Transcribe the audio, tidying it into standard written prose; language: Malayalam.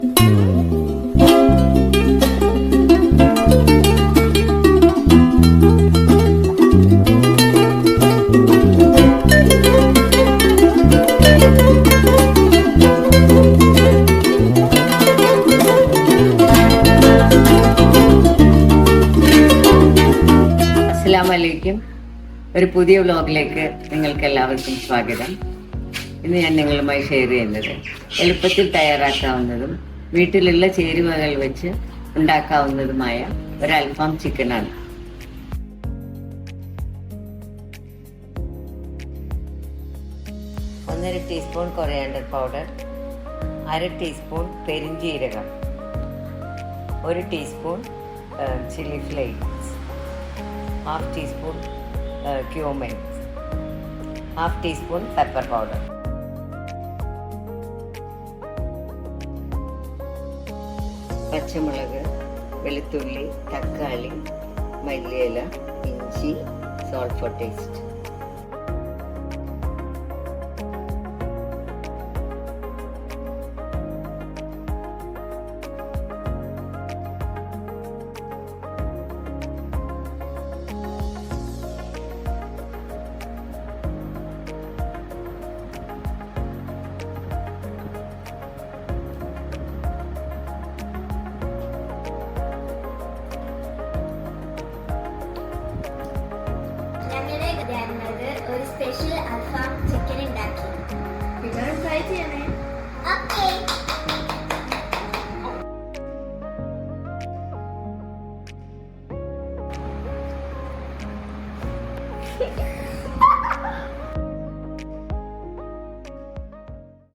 അസ്സലാമലൈക്കും. ഒരു പുതിയ വ്ലോഗിലേക്ക് നിങ്ങൾക്ക് എല്ലാവർക്കും സ്വാഗതം. ഇന്ന് ഞാൻ നിങ്ങളുമായി ഷെയർ ചെയ്യുന്നത് എളുപ്പത്തിൽ തയ്യാറാക്കാവുന്നതും വീട്ടിലുള്ള ചേരുവകൾ വെച്ച് ഉണ്ടാക്കാവുന്നതുമായ ഒരു അൽഫാം ചിക്കനാണ്. ഒന്നര ടീസ്പൂൺ കൊറിയാണ്ടർ പൗഡർ, 1/2 ടീസ്പൂൺ പെരിഞ്ജീരകം, 1 teaspoon chilli flakes, 1/2 teaspoon cumin, 1/2 teaspoon pepper powder. പച്ചമുളക്, വെളുത്തുള്ളി, തക്കാളി, മല്ലിയില, ഇഞ്ചി, സോൾട്ട് ഫോർ ടേസ്റ്റ്.